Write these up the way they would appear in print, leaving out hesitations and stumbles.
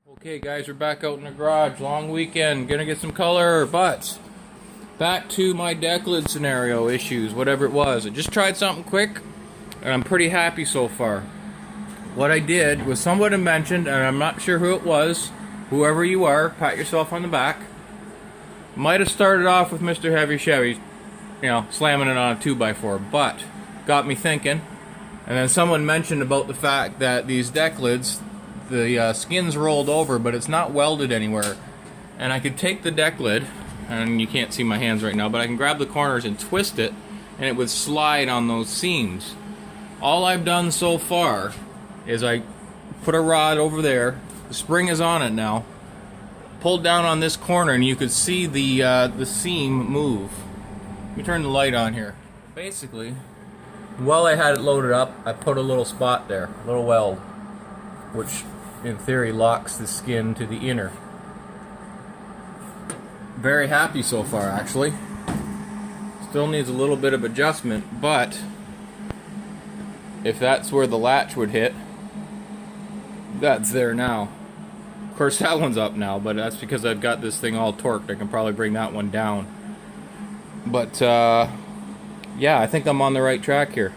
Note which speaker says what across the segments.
Speaker 1: Okay guys, we're back out in the garage. Long weekend, gonna get some color, but back to my deck lid scenario issues, whatever it was. I just tried something quick, and I'm pretty happy so far. What I did was someone mentioned, and I'm not sure who it was, whoever you are, pat yourself on the back. Might have started off with Mr. Heavy Chevy, slamming it on a 2x4, but got me thinking. And then someone mentioned about the fact that these deck lids, the skin's rolled over, but it's not welded anywhere. And I could take the deck lid, and you can't see my hands right now, but I can grab the corners and twist it, and it would slide on those seams. All I've done so far is I put a rod over there, the spring is on it now, pulled down on this corner, and you could see the seam move. Let me turn the light on here. Basically, while I had it loaded up, I put a little spot there, a little weld, which in theory locks the skin to the inner. Very happy so far, actually. Still needs a little bit of adjustment, but if that's where the latch would hit, that's there now. Of course that one's up now, but that's because I've got this thing all torqued. I can probably bring that one down. But yeah, I think I'm on the right track here.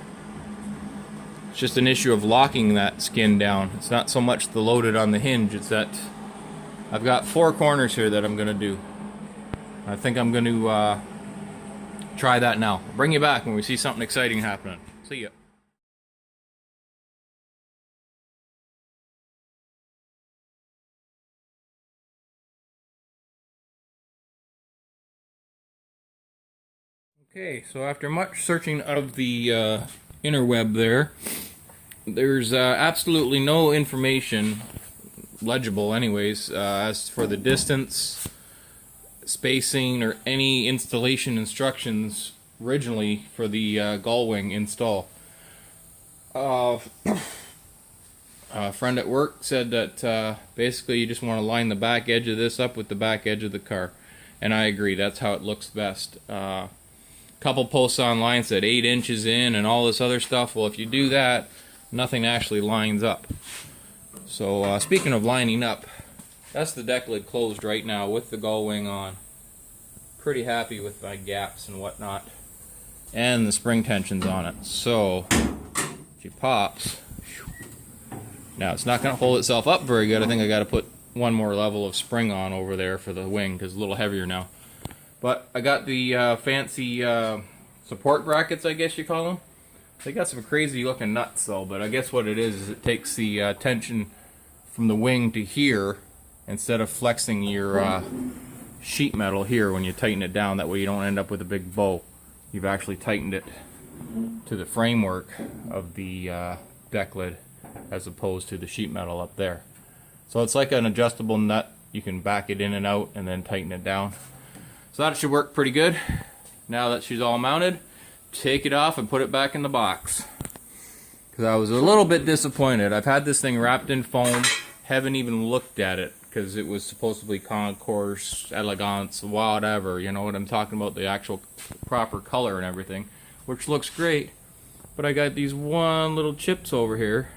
Speaker 1: It's just an issue of locking that skin down. It's not so much the loaded on the hinge, it's that I've got 4 corners here that I'm going to do. I think I'm going to try that now. I'll bring you back when we see something exciting happening. See ya. Okay, so after much searching of the interweb there's absolutely no information, legible anyways, as for the distance, spacing, or any installation instructions originally for the gull wing install. A friend at work said that basically you just want to line the back edge of this up with the back edge of the car, and I agree, that's how it looks best. Couple posts online said 8 inches in and all this other stuff. Well, if you do that, nothing actually lines up. So speaking of lining up, that's the deck lid closed right now with the gull wing on. Pretty happy with my gaps and whatnot, and the spring tensions on it. So she pops. Now it's not going to hold itself up very good. I think I got to put one more level of spring on over there for the wing because it's a little heavier now. But I got the fancy support brackets, I guess you call them. They got some crazy looking nuts though, but I guess what it is it takes the tension from the wing to here instead of flexing your sheet metal here when you tighten it down. That way you don't end up with a big bow. You've actually tightened it to the framework of the deck lid as opposed to the sheet metal up there. So it's like an adjustable nut. You can back it in and out and then tighten it down. So that should work pretty good. Now that she's all mounted, take it off and put it back in the box. Because I was a little bit disappointed. I've had this thing wrapped in foam, haven't even looked at it because it was supposed to be Concours, Elegance, whatever. You know what I'm talking about, the actual proper color and everything, which looks great. But I got these one little chips over here.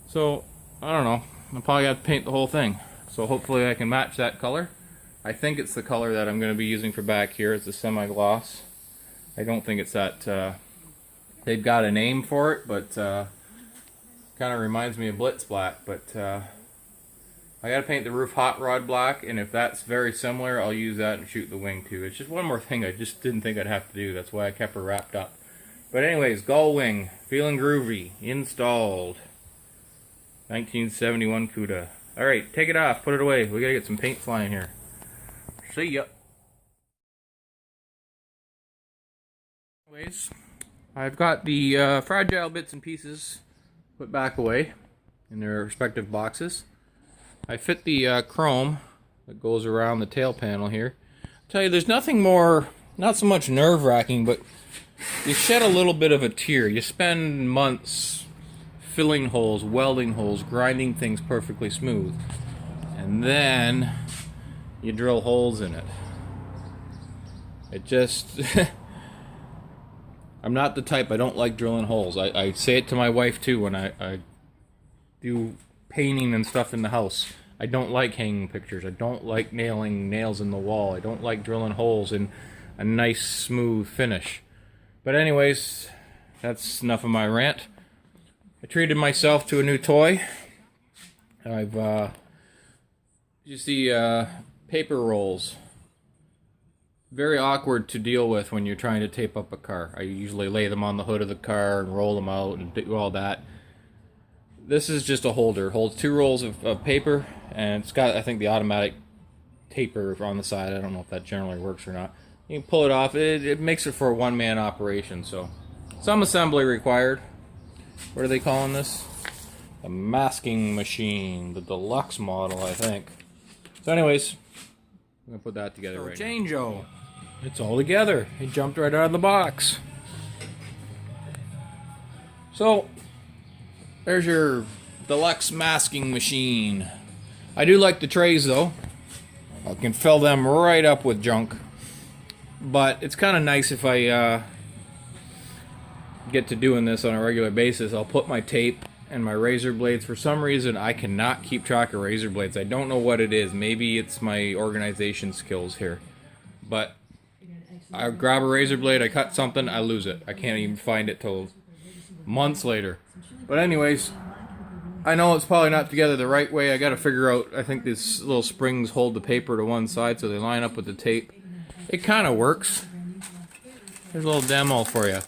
Speaker 1: So, I don't know. I'll probably have to paint the whole thing. So hopefully I can match that color. I think it's the color that I'm going to be using for back here. It's a semi-gloss. I don't think it's that, they've got a name for it, but kind of reminds me of Blitz Black. But I got to paint the roof hot rod black, and if that's very similar, I'll use that and shoot the wing too. It's just one more thing I just didn't think I'd have to do. That's why I kept her wrapped up. But anyways, gull wing, feeling groovy, installed. 1971 cuda. Alright, take it off, put it away. We got to get some paint flying here. See ya. Anyways, I've got the fragile bits and pieces put back away in their respective boxes. I fit the chrome that goes around the tail panel here. I'll tell you, there's nothing more, not so much nerve-wracking, but you shed a little bit of a tear. You spend months filling holes, welding holes, grinding things perfectly smooth. And then you drill holes in it. It just I'm not the type, I don't like drilling holes. I say it to my wife too when I do painting and stuff in the house. I don't like hanging pictures. I don't like nailing nails in the wall. I don't like drilling holes in a nice smooth finish. But anyways, that's enough of my rant. I treated myself to a new toy. I've you see paper rolls. Very awkward to deal with when you're trying to tape up a car. I usually lay them on the hood of the car and roll them out and do all that. This is just a holder. It holds 2 rolls of paper, and it's got, I think, the automatic taper on the side. I don't know if that generally works or not. You can pull it off. It makes it for a one-man operation, so some assembly required. What are they calling this? A masking machine, the deluxe model, I think. So anyways, I'm going to put that together right now. Change-o. It's all together. It jumped right out of the box. So, there's your deluxe masking machine. I do like the trays though. I can fill them right up with junk. But it's kind of nice if I get to doing this on a regular basis. I'll put my tape and my razor blades. For some reason, I cannot keep track of razor blades. I don't know what it is. Maybe it's my organization skills here. But I grab a razor blade, I cut something, I lose it. I can't even find it till months later. But anyways, I know it's probably not together the right way. I got to figure out, I think these little springs hold the paper to one side so they line up with the tape. It kind of works. Here's a little demo for you.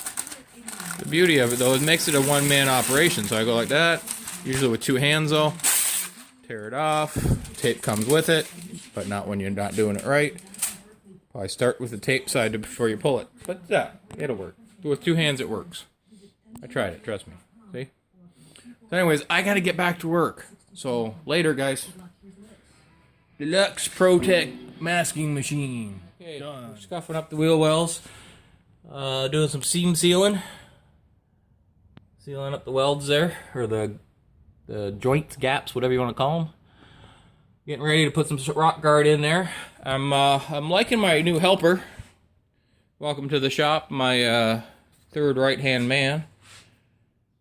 Speaker 1: The beauty of it though, it makes it a one-man operation. So I go like that, usually with 2 hands though. Tear it off, tape comes with it, but not when you're not doing it right. Probably start with the tape side before you pull it. But yeah, it'll work. With 2 hands it works. I tried it, trust me. See? So anyways, I gotta get back to work. So later guys. Deluxe Protect masking machine. Okay, we're scuffing up the wheel wells. Doing some seam sealing. Sealing up the welds there, or the joints, gaps, whatever you want to call them. Getting ready to put some rock guard in there. I'm liking my new helper. Welcome to the shop, my third right-hand man.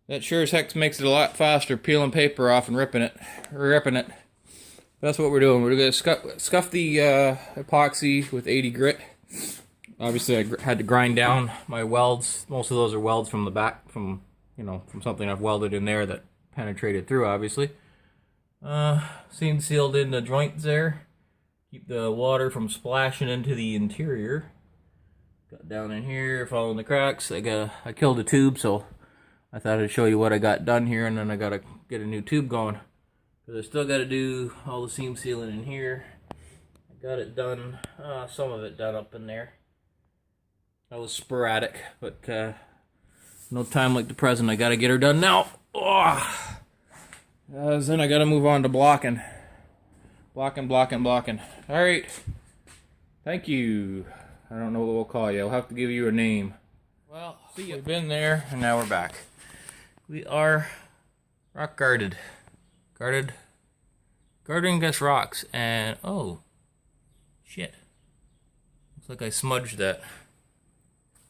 Speaker 1: That sure as heck makes it a lot faster peeling paper off and ripping it. That's what we're doing. We're going to scuff the epoxy with 80 grit. Obviously, I had to grind down my welds. Most of those are welds from the back, from something I've welded in there that penetrated through, obviously. Seam sealed in the joints there. Keep the water from splashing into the interior. Got down in here, following the cracks. I killed a tube, so I thought I'd show you what I got done here, and then I gotta get a new tube going. Because I still gotta do all the seam sealing in here. I got it done, some of it done up in there. That was sporadic, but no time like the present. I gotta get her done now. Then I gotta move on to blocking. Blocking. Alright. Thank you. I don't know what we'll call you. I'll have to give you a name. Well, see you. We've been there, and now we're back. We are rock guarded. Guarding against rocks. And, oh, shit. Looks like I smudged that.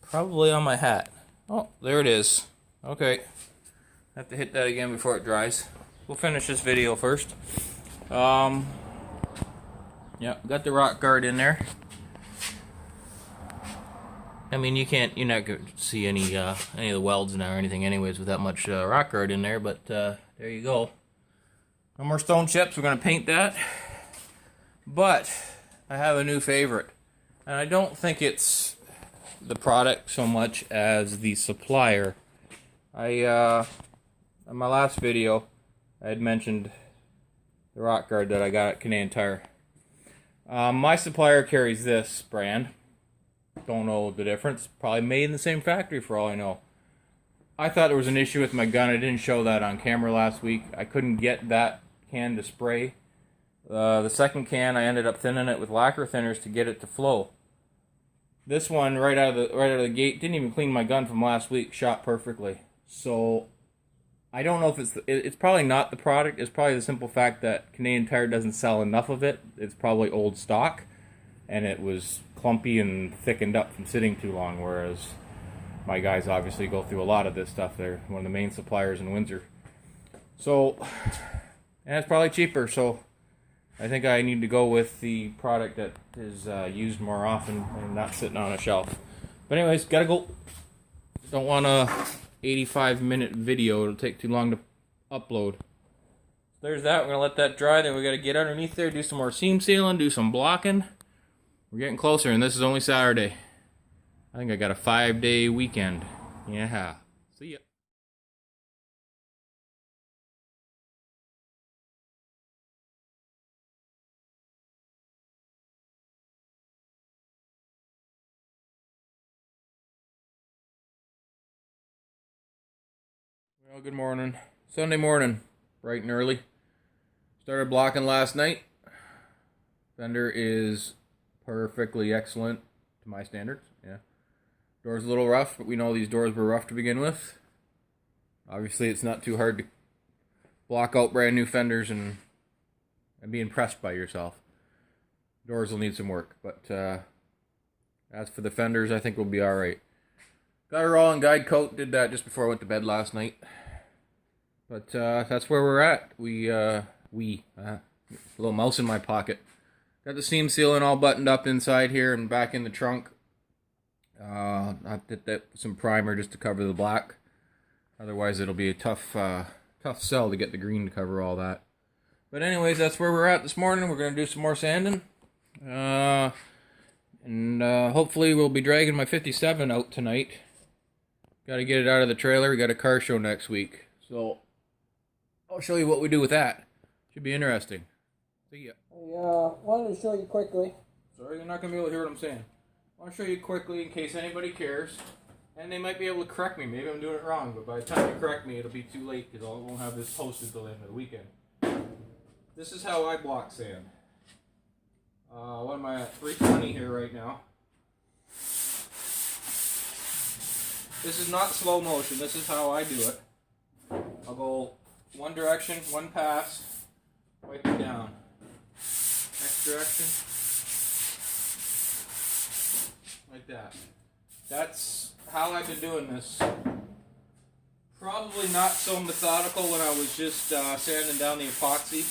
Speaker 1: Probably on my hat. Oh, there it is. Okay. Have to hit that again before it dries. We'll finish this video first. Yeah, got the rock guard in there. I mean, you're not going to see any of the welds now or anything anyways with that much rock guard in there, but there you go. No more stone chips, we're going to paint that. But I have a new favorite. And I don't think it's the product so much as the supplier. In my last video, I had mentioned the rock guard that I got at Canadian Tire. My supplier carries this brand. Don't know the difference. Probably made in the same factory for all I know. I thought there was an issue with my gun. I didn't show that on camera last week. I couldn't get that can to spray. The second can, I ended up thinning it with lacquer thinners to get it to flow. This one, right out of the gate, didn't even clean my gun from last week. Shot perfectly. So I don't know if it's probably not the product. It's probably the simple fact that Canadian Tire doesn't sell enough of it. It's probably old stock, and it was clumpy and thickened up from sitting too long, whereas my guys obviously go through a lot of this stuff. They're one of the main suppliers in Windsor. So and it's probably cheaper, so I think I need to go with the product that is used more often and not sitting on a shelf. But anyways, gotta go. Don't want a 85-minute video. It'll take too long to upload. There's that. We're gonna let that dry. Then we gotta get underneath there, do some more seam sealing, do some blocking. We're getting closer, and this is only Saturday. I think I got a 5-day weekend. Yeah. See ya. Well, good morning. Sunday morning, bright and early. Started blocking last night. Fender is perfectly excellent to my standards. Yeah. Door's a little rough, but we know these doors were rough to begin with. Obviously, it's not too hard to block out brand new fenders and be impressed by yourself. Doors will need some work, but as for the fenders, I think we'll be alright. Got her all in guide coat, did that just before I went to bed last night. But that's where we're at. A little mouse in my pocket. Got the seam sealing all buttoned up inside here and back in the trunk. I did that with some primer just to cover the black. Otherwise it'll be a tough sell to get the green to cover all that. But anyways, that's where we're at this morning. We're going to do some more sanding. And hopefully we'll be dragging my 57 out tonight. Got to get it out of the trailer. We got a car show next week. So I'll show you what we do with that. Should be interesting. See ya. I wanted to show you quickly. Sorry, you're not going to be able to hear what I'm saying. I want to show you quickly in case anybody cares. And they might be able to correct me. Maybe I'm doing it wrong. But by the time they correct me, it'll be too late because I won't have this posted till the end of the weekend. This is how I block sand. What am I at? 320 here right now. This is not slow motion. This is how I do it. I'll go one direction, one pass, wipe it down. Next direction. Like that. That's how I've been doing this. Probably not so methodical when I was just sanding down the epoxy.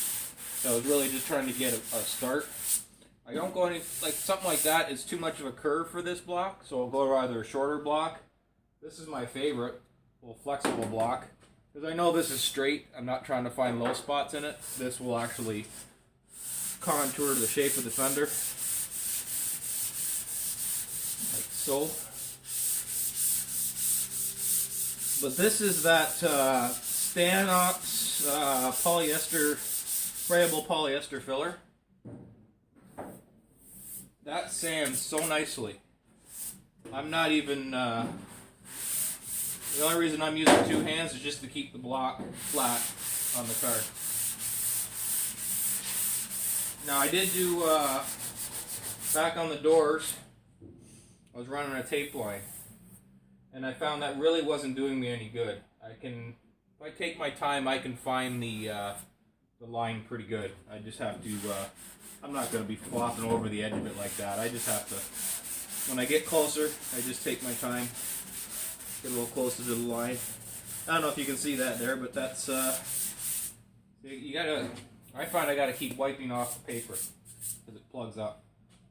Speaker 1: So I was really just trying to get a start. I don't go any, like something like that is too much of a curve for this block, so I'll go either a shorter block. This is my favorite, little flexible block. Because I know this is straight, I'm not trying to find low spots in it. This will actually contour the shape of the fender. Like so. But this is that Stanox polyester, sprayable polyester filler. That sands so nicely. I'm not even, the only reason I'm using two hands is just to keep the block flat on the car. Now I did do, back on the doors, I was running a tape line. And I found that really wasn't doing me any good. If I take my time, I can find the line pretty good. I just have to, I'm not going to be flopping over the edge of it like that. I just have to, when I get closer, I just take my time, get a little closer to the line. I don't know if you can see that there, but that's, you gotta, I find I gotta keep wiping off the paper, because it plugs up.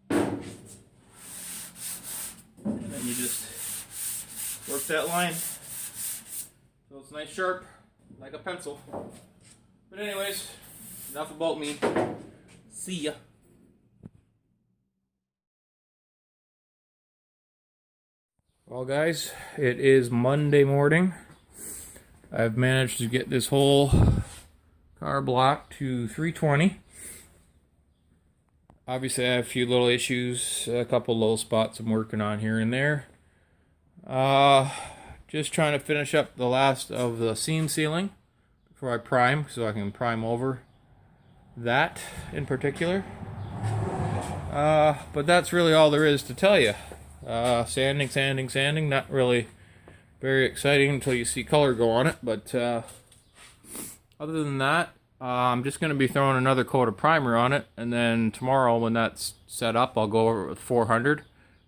Speaker 1: And then you just work that line, so it's nice sharp, like a pencil. But anyways, enough about me. See ya. Well guys, it is Monday morning. I've managed to get this whole car block to 320. Obviously I have a few little issues, a couple low spots I'm working on here and there. Just trying to finish up the last of the seam sealing before I prime, so I can prime over that in particular. But that's really all there is to tell you. Sanding, not really very exciting until you see color go on it, but other than that, I'm just going to be throwing another coat of primer on it, and then tomorrow when that's set up, I'll go over it with 400,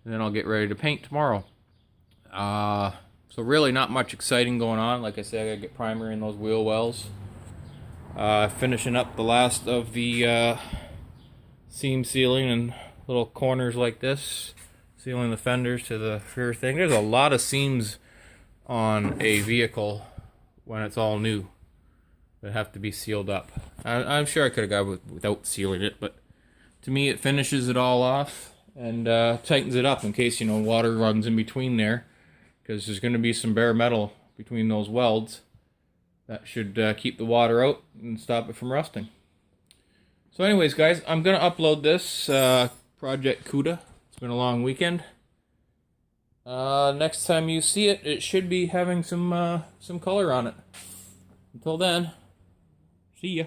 Speaker 1: and then I'll get ready to paint tomorrow. So really not much exciting going on. Like I said, I gotta get primer in those wheel wells. Finishing up the last of the seam sealing and little corners like this, sealing the fenders to the rear thing. There's a lot of seams on a vehicle when it's all new that have to be sealed up. I'm sure I could have got it without sealing it, but to me it finishes it all off and tightens it up in case, you know, water runs in between there, because there's going to be some bare metal between those welds. That should keep the water out and stop it from rusting. So anyways, guys, I'm going to upload this Project Cuda. It's been a long weekend. Next time you see it, it should be having some color on it. Until then, see ya.